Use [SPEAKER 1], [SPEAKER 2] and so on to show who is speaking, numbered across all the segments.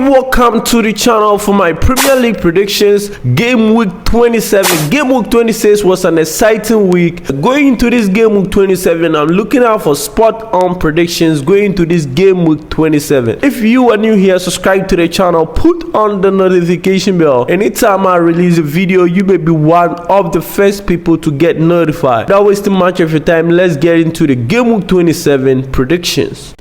[SPEAKER 1] welcome to the channel for my Premier League predictions. Game week 27. Game week 26 was an exciting week. Going into this game week 27, I'm looking out for spot on predictions going into this game week 27. If you are new here, subscribe to the channel, put on the notification bell. Anytime I release a video, you may be one of the first people to get notified. Without wasting much of your time, let's get into the game week 27 predictions.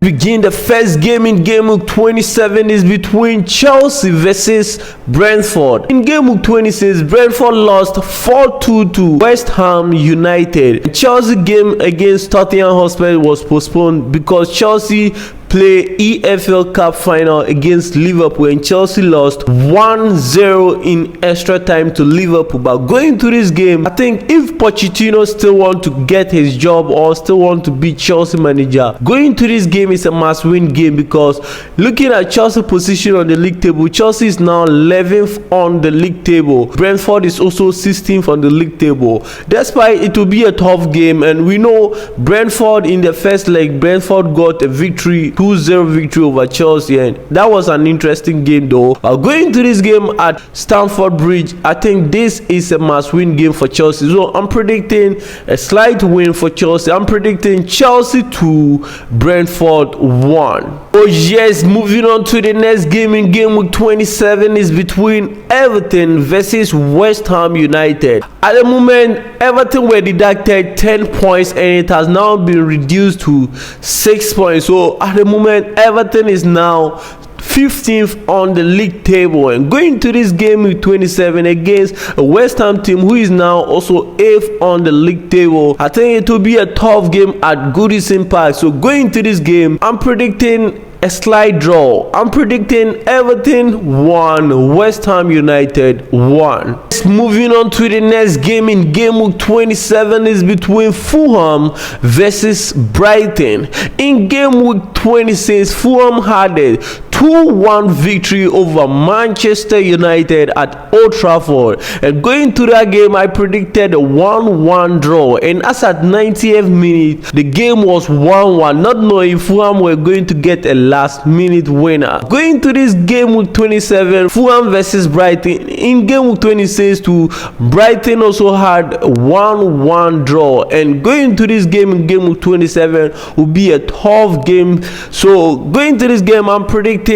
[SPEAKER 1] Begin the first game in game week 27 is between Chelsea versus Brentford. In game week 26, Brentford lost 4-2 to West Ham United. The Chelsea game against Tottenham Hotspur was postponed because Chelsea play EPL Cup final against Liverpool and Chelsea lost 1-0 in extra time to Liverpool. But going to this game, I think if Pochettino still want to get his job or still want to be Chelsea manager, going to this game is a must-win game because looking at Chelsea position on the league table, Chelsea is now 11th on the league table. Brentford is also 16th on the league table. Despite it will be a tough game, and we know Brentford in the first leg, Brentford got a victory, 2-0 victory over Chelsea, and that was an interesting game though. Going to this game at Stamford Bridge, I think this is a must-win game for Chelsea. So I'm predicting a slight win for Chelsea. I'm predicting Chelsea 2, Brentford 1. Oh yes, moving on to the next game in game week 27 is between Everton versus West Ham United. At the moment, Everton were deducted 10 points and it has now been reduced to 6 points. So at the moment, Everton is now 15th on the league table, and going to this game with 27 against a West Ham team who is now also 8th on the league table. I think it will be a tough game at Goodison Park. So going to this game, I'm predicting a slight draw. I'm predicting Everton 1, West Ham United 1. Moving on to the next game in game week 27 is between Fulham versus Brighton. In game week 26, Fulham had a 2-1 victory over Manchester United at Old Trafford, and going to that game I predicted a 1-1 draw, and as at 90th minute the game was 1-1, not knowing Fulham were going to get a last minute winner. Going to this game week 27, Fulham versus Brighton. In game week 26 to Brighton also had a 1-1 draw, and going to this game in game week 27 will be a tough game. So going to this game, I'm predicting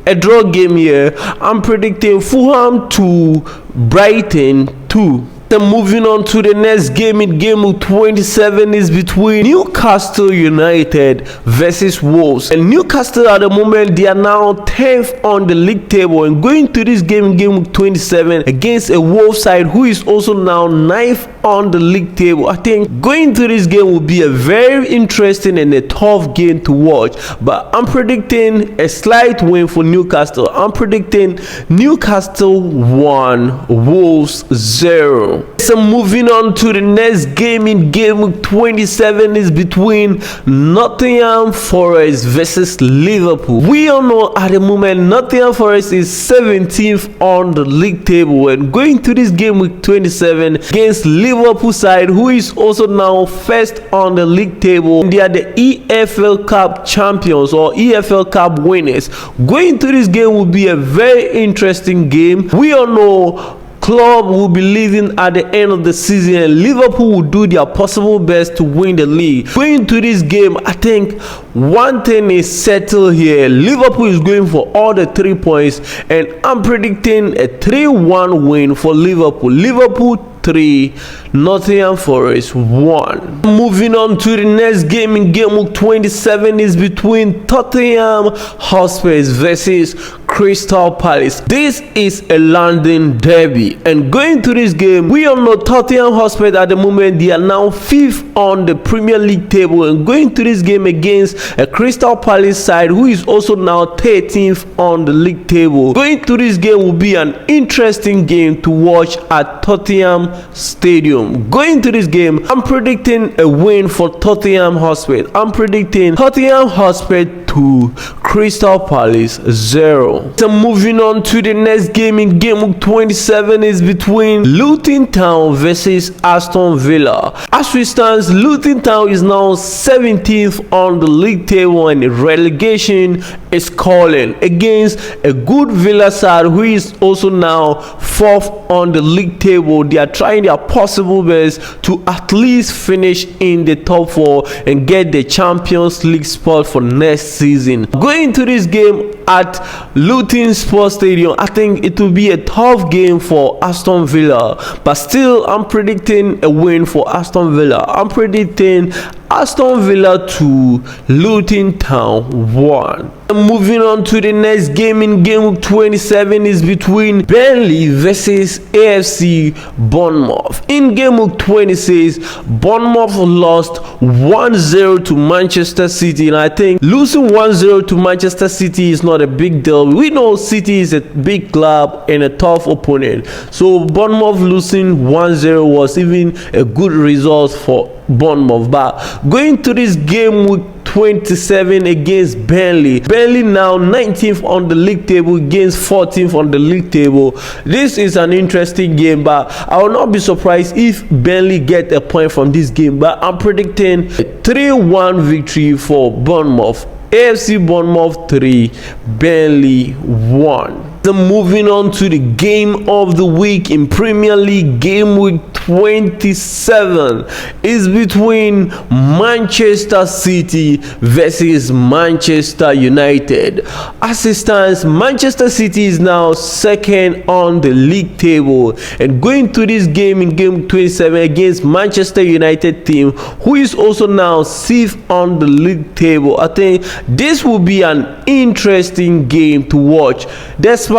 [SPEAKER 1] a draw game here. I'm predicting Fulham 2, Brighton 2. Then moving on to the next game in game week 27 is between Newcastle United versus Wolves. And Newcastle at the moment, they are now 10th on the league table, and going to this game in game week 27 against a Wolves side who is also now 9th on the league table. I think going to this game will be a very interesting and a tough game to watch, but I'm predicting a slight win for Newcastle. I'm predicting Newcastle 1, Wolves 0. So moving on to the next game in game week 27 is between Nottingham Forest versus Liverpool. We all know at the moment Nottingham Forest is 17th on the league table, and going to this game week 27 against Liverpool side who is also now first on the league table. They are the EPL Cup champions or EPL Cup winners. Going to this game will be a very interesting game. We all know club will be leaving at the end of the season, and Liverpool will do their possible best to win the league. Going to this game, I think one thing is settled here. Liverpool is going for all the 3 points, and I'm predicting a 3-1 win for Liverpool. Liverpool 3, Nottingham Forest 1. Moving on to the next game in game week 27 is between Tottenham Hotspur versus Crystal Palace. This is a London derby, and going to this game, we all know Tottenham Hotspur at the moment, they are now 5th on the Premier League table, and going to this game against a Crystal Palace side who is also now 13th on the league table. Going to this game will be an interesting game to watch at Tottenham Stadium. Going to this game, I'm predicting a win for Tottenham Hotspur. I'm predicting Tottenham Hotspur 2, Crystal Palace 0. So moving on to the next game in Game Week 27 is between Luton Town versus Aston Villa. As we stand, Luton Town is now 17th on the league table and relegation is calling against a good Villa side who is also now 4th on the league table. They are trying their possible best to at least finish in the top 4 and get the Champions League spot for next season. Going into this game at Luton Sports Stadium, I think it will be a tough game for Aston Villa, but still I'm predicting a win for Aston Villa. I'm predicting Aston Villa 2, Luton Town 1. Moving on to the next game in Game Week 27 is between Burnley versus AFC Bournemouth. In Game Week 26, Bournemouth lost 1-0 to Manchester City, and I think losing 1-0 to Manchester City is not a big deal. We know City is a big club and a tough opponent, so Bournemouth losing 1-0 was even a good result for Bournemouth. But going to this Game Week 27 against Burnley now 19th on the league table against 14th on the league table. This is an interesting game, but I will not be surprised if Burnley get a point from this game. But I'm predicting a 3-1 victory for Bournemouth. AFC Bournemouth 3, Burnley 1. Moving on to the game of the week in Premier League, Game Week 27 is between Manchester City versus Manchester United. As it stands, Manchester City is now 2nd on the league table, and going to this game in Game 27 against Manchester United team who is also now 6th on the league table. I think this will be an interesting game to watch. That's why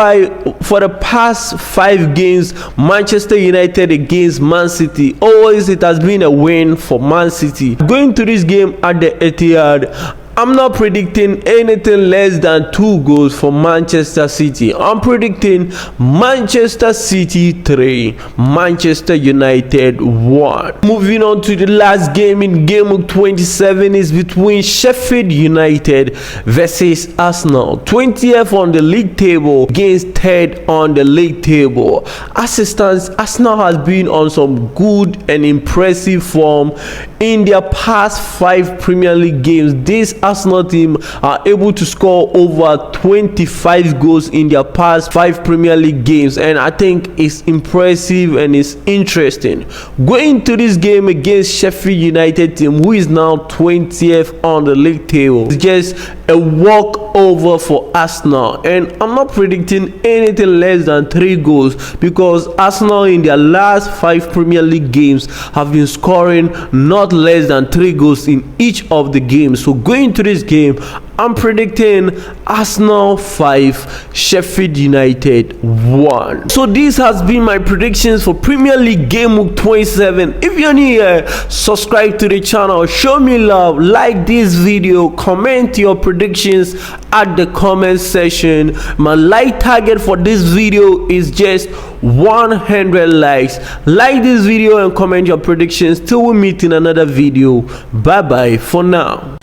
[SPEAKER 1] for the past 5 games, Manchester United against Man City, always it has been a win for Man City. Going to this game at the Etihad, I'm not predicting anything less than 2 goals for Manchester City. I'm predicting Manchester City 3, Manchester United 1. Moving on to the last game in Game Week 27 is between Sheffield United versus Arsenal. 20th on the league table against 3rd on the league table. As it stands, Arsenal has been on some good and impressive form in their past 5 Premier League games. This Arsenal team are able to score over 25 goals in their past 5 Premier League games, and I think it's impressive and it's interesting. Going to this game against Sheffield United team who is now 20th on the league table, it's just a walkover for Arsenal, and I'm not predicting anything less than 3 goals because Arsenal in their last 5 Premier League games have been scoring not less than 3 goals in each of the games. So going to this game, I'm predicting Arsenal 5, Sheffield United 1. So this has been my predictions for Premier League Game Week 27. If you're new here, subscribe to the channel, show me love, like this video, comment your predictions at the comment section. My like target for this video is just 100 likes. Like this video and comment your predictions till we meet in another video. Bye bye for now.